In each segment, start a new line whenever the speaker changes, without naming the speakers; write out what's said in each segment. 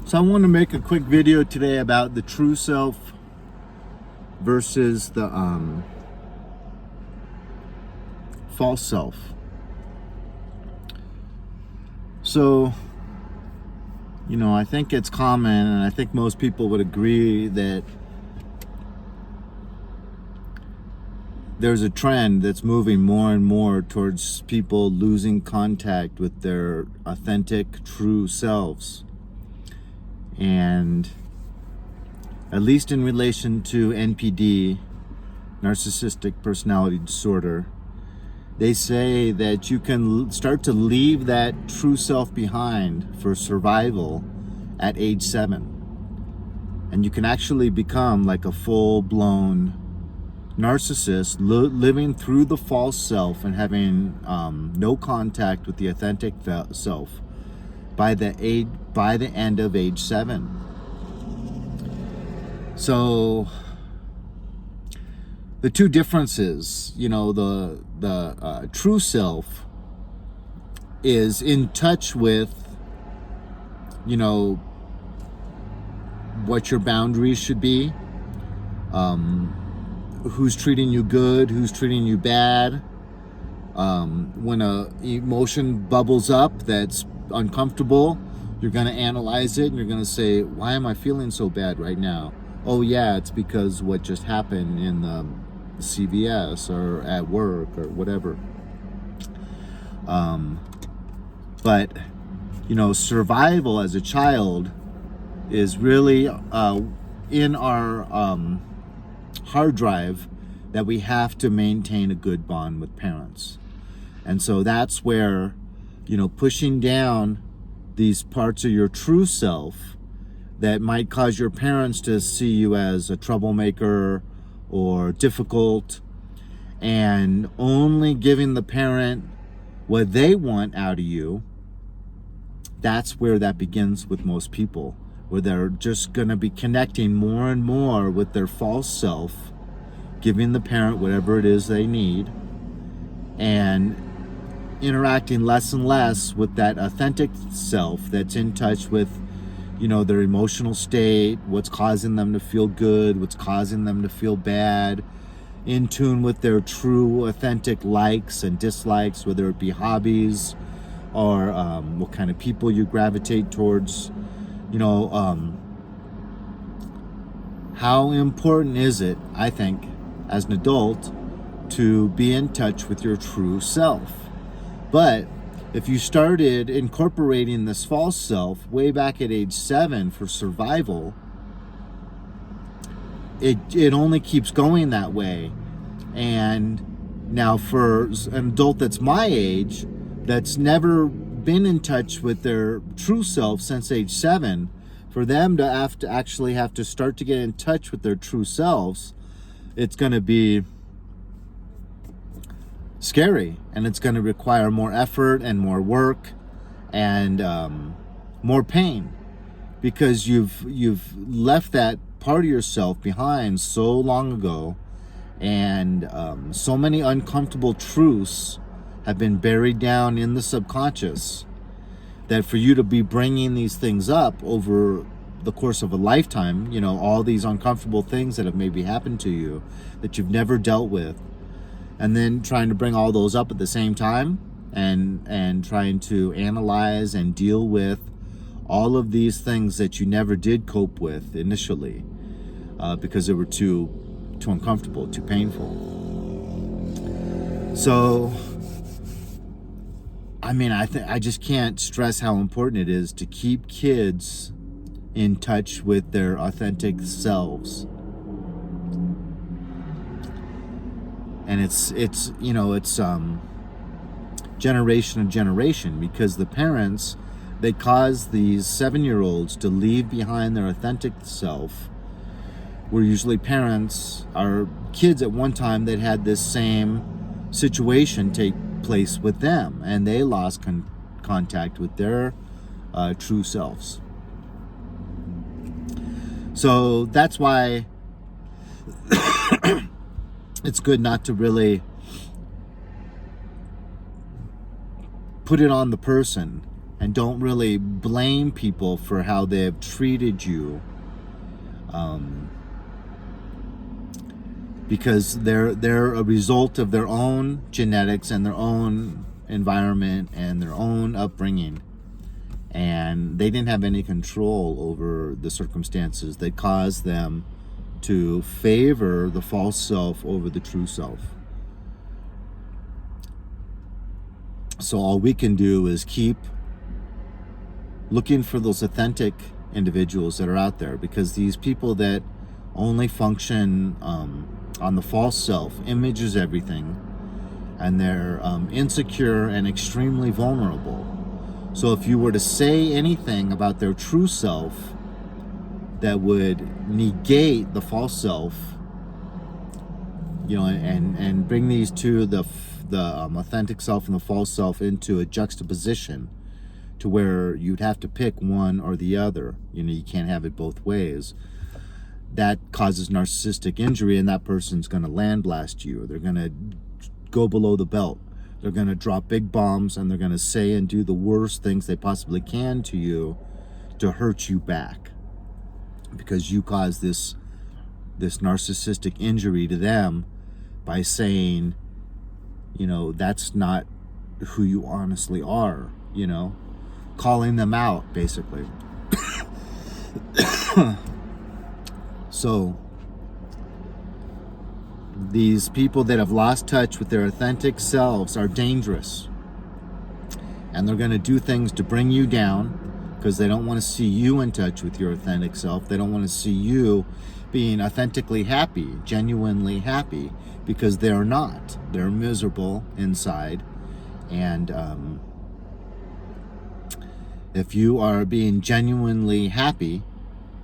So I want to make a quick video today about the true self versus the false self. So, I think it's common, and I think most people would agree that there's a trend that's moving more and more towards people losing contact with their authentic, true selves. And at least in relation to NPD, narcissistic personality disorder, they say that you can start to leave that true self behind for survival at age 7. And you can actually become like a full-blown narcissist, living through the false self and having no contact with the authentic self by the end of age 7. So the two differences, the true self is in touch with, what your boundaries should be, who's treating you good, who's treating you bad. When a emotion bubbles up that's uncomfortable, you're going to analyze it and you're going to say, why am I feeling so bad right now? Oh yeah, it's because what just happened in the CVS or at work or whatever. But survival as a child is really in our hard drive, that we have to maintain a good bond with parents. And so that's where pushing down these parts of your true self that might cause your parents to see you as a troublemaker or difficult, and only giving the parent what they want out of you, that's where that begins with most people, where they're just going to be connecting more and more with their false self, giving the parent whatever it is they need, and interacting less and less with that authentic self that's in touch with their emotional state, what's causing them to feel good, what's causing them to feel bad, in tune with their true authentic likes and dislikes, whether it be hobbies or what kind of people you gravitate towards. How important is it, I think, as an adult, to be in touch with your true self? But if you started incorporating this false self way back at age 7 for survival, it only keeps going that way. And now for an adult that's my age, that's never been in touch with their true self since age 7, for them to have to start to get in touch with their true selves, it's going to be scary, and it's going to require more effort and more work and more pain, because you've left that part of yourself behind so long ago, and so many uncomfortable truths have been buried down in the subconscious, that for you to be bringing these things up over the course of a lifetime, all these uncomfortable things that have maybe happened to you that you've never dealt with, and then trying to bring all those up at the same time, and trying to analyze and deal with all of these things that you never did cope with initially, because they were too uncomfortable, too painful. So I just can't stress how important it is to keep kids in touch with their authentic selves. And it's generation to generation, because the parents, they cause these 7-year-olds to leave behind their authentic self, where usually parents are kids at one time that had this same situation take place with them, and they lost contact with their true selves. So that's why it's good not to really put it on the person and don't really blame people for how they have treated you, because they're a result of their own genetics and their own environment and their own upbringing, and they didn't have any control over the circumstances that caused them to favor the false self over the true self. So all we can do is keep looking for those authentic individuals that are out there, because these people that only function on the false self, image is everything, and they're insecure and extremely vulnerable. So if you were to say anything about their true self that would negate the false self, and bring these two, the authentic self and the false self, into a juxtaposition to where you'd have to pick one or the other. You can't have it both ways. That causes narcissistic injury, and that person's going to land blast you. They're going to go below the belt. They're going to drop big bombs, and they're going to say and do the worst things they possibly can to you to hurt you back, because you caused this narcissistic injury to them by saying, that's not who you honestly are, calling them out, basically. So these people that have lost touch with their authentic selves are dangerous, and they're going to do things to bring you down, because they don't want to see you in touch with your authentic self. They don't want to see you being authentically happy, genuinely happy, because they're not. They're miserable inside. And if you are being genuinely happy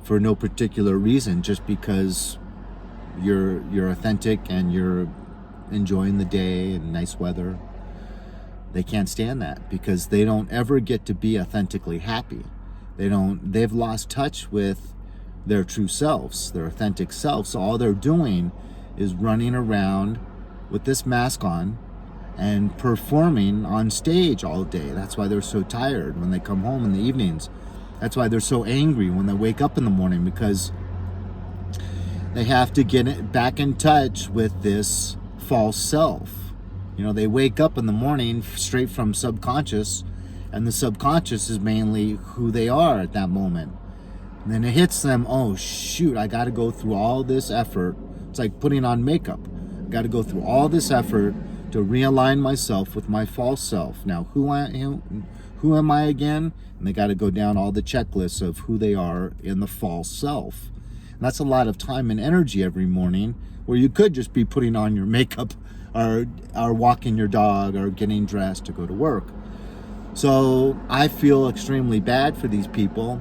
for no particular reason, just because you're authentic and you're enjoying the day and nice weather, they can't stand that, because they don't ever get to be authentically happy. They've lost touch with their true selves, their authentic selves. So all they're doing is running around with this mask on and performing on stage all day. That's why they're so tired when they come home in the evenings. That's why they're so angry when they wake up in the morning, because they have to get back in touch with this false self. They wake up in the morning straight from subconscious, and the subconscious is mainly who they are at that moment. And then it hits them, oh shoot, I got to go through all this effort. It's like putting on makeup. I got to go through all this effort to realign myself with my false self. Now, who am I again? And they got to go down all the checklists of who they are in the false self. And that's a lot of time and energy every morning, where you could just be putting on your makeup or walking your dog or getting dressed to go to work. So I feel extremely bad for these people,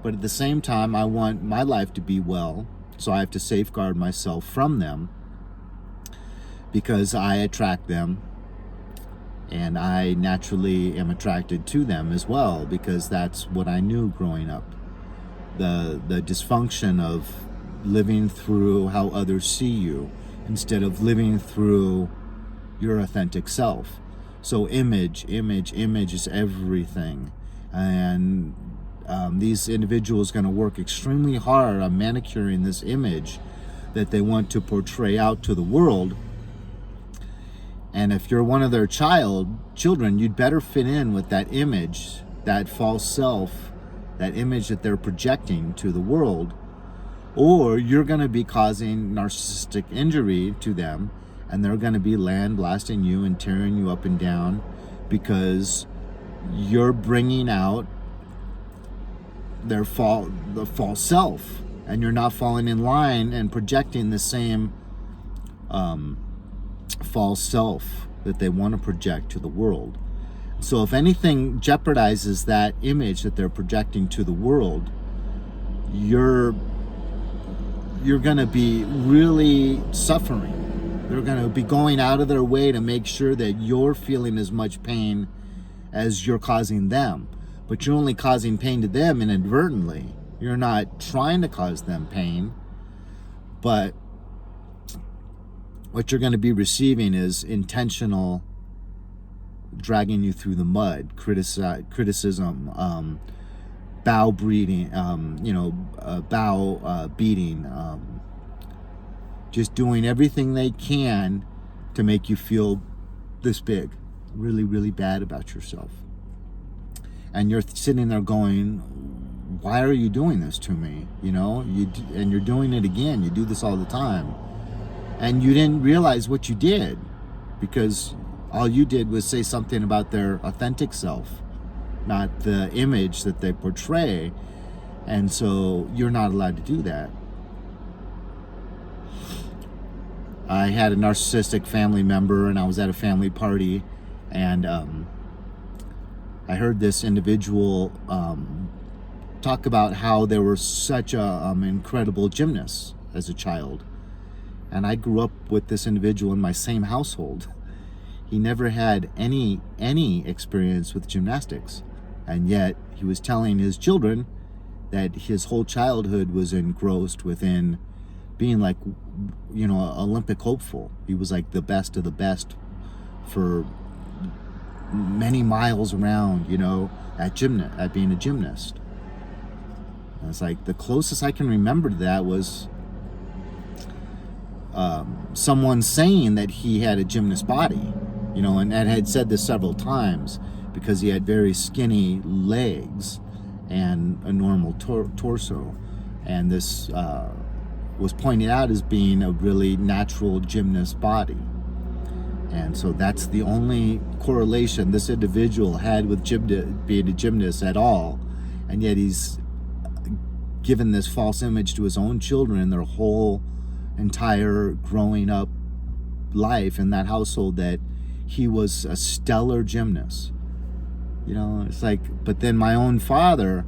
but at the same time, I want my life to be well, so I have to safeguard myself from them, because I attract them, and I naturally am attracted to them as well, because that's what I knew growing up. The dysfunction of living through how others see you instead of living through your authentic self. So image is everything. And these individuals are going to work extremely hard on manicuring this image that they want to portray out to the world. And if you're one of their children, you'd better fit in with that image, that false self, that image that they're projecting to the world, or you're going to be causing narcissistic injury to them, and they're going to be land blasting you and tearing you up and down, because you're bringing out the false self, and you're not falling in line and projecting the same false self that they want to project to the world. So if anything jeopardizes that image that they're projecting to the world, you're going to be really suffering. They're going to be going out of their way to make sure that you're feeling as much pain as you're causing them. But you're only causing pain to them inadvertently. You're not trying to cause them pain, but what you're going to be receiving is intentional dragging you through the mud, criticism, bow breeding, bow beating, just doing everything they can to make you feel this big, really, really bad about yourself. And you're sitting there going, why are you doing this to me? And you're doing it again. You do this all the time. And you didn't realize what you did, because all you did was say something about their authentic self, not the image that they portray. And so you're not allowed to do that. I had a narcissistic family member, and I was at a family party, and I heard this individual talk about how they were such a incredible gymnast as a child. And I grew up with this individual in my same household. He never had any experience with gymnastics, and yet he was telling his children that his whole childhood was engrossed within being like, Olympic hopeful. He was like the best of the best for many miles around, at being a gymnast. And it's like the closest I can remember to that was someone saying that he had a gymnast body, and had said this several times, because he had very skinny legs and a normal torso, and this was pointed out as being a really natural gymnast body. And so that's the only correlation this individual had with being a gymnast at all. And yet he's given this false image to his own children, their whole entire growing up life in that household, that he was a stellar gymnast. It's like, but then my own father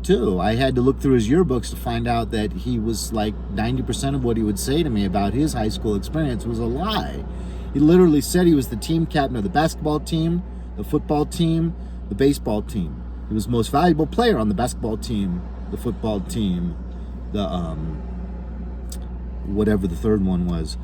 too, I had to look through his yearbooks to find out that he was like 90% of what he would say to me about his high school experience was a lie. He literally said he was the team captain of the basketball team, the football team, the baseball team. He was the most valuable player on the basketball team, the football team, the whatever the third one was.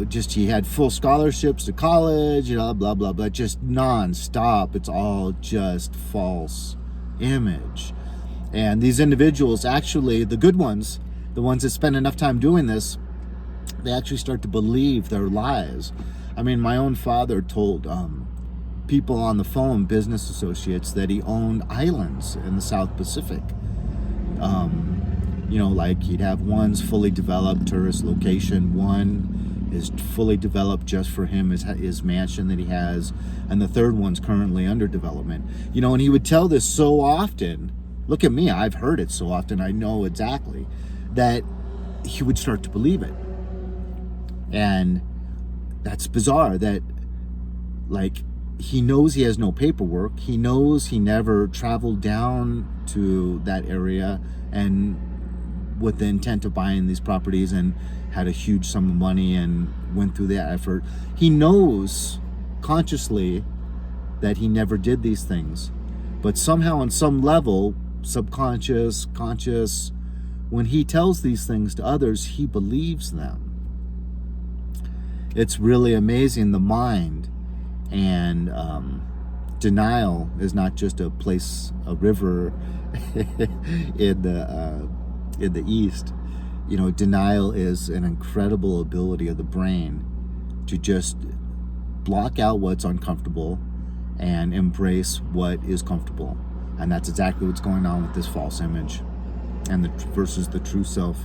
Just he had full scholarships to college, blah, blah, blah, just non-stop. It's all just false image. And these individuals, actually, the good ones, the ones that spend enough time doing this, they actually start to believe their lies. I mean, my own father told people on the phone, business associates, that he owned islands in the South Pacific. Like he'd have one's fully developed tourist location, one is fully developed just for him, his mansion that he has, and the third one's currently under development. And he would tell this so often. Look at me, I've heard it so often, I know exactly, that he would start to believe it. And that's bizarre, that like he knows he has no paperwork, he knows he never traveled down to that area and with the intent of buying these properties and had a huge sum of money and went through that effort. He knows consciously that he never did these things, but somehow on some level, subconscious, conscious, when he tells these things to others, he believes them. It's really amazing, the mind. And denial is not just a river in the East. Denial is an incredible ability of the brain to just block out what's uncomfortable and embrace what is comfortable. And that's exactly what's going on with this false image and versus the true self.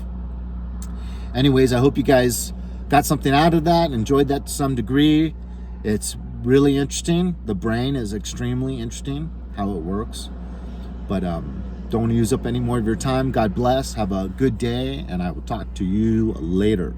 Anyways, I hope you guys got something out of that, enjoyed that to some degree. It's really interesting. The brain is extremely interesting, how it works. But don't want to use up any more of your time. God bless. Have a good day, and I will talk to you later.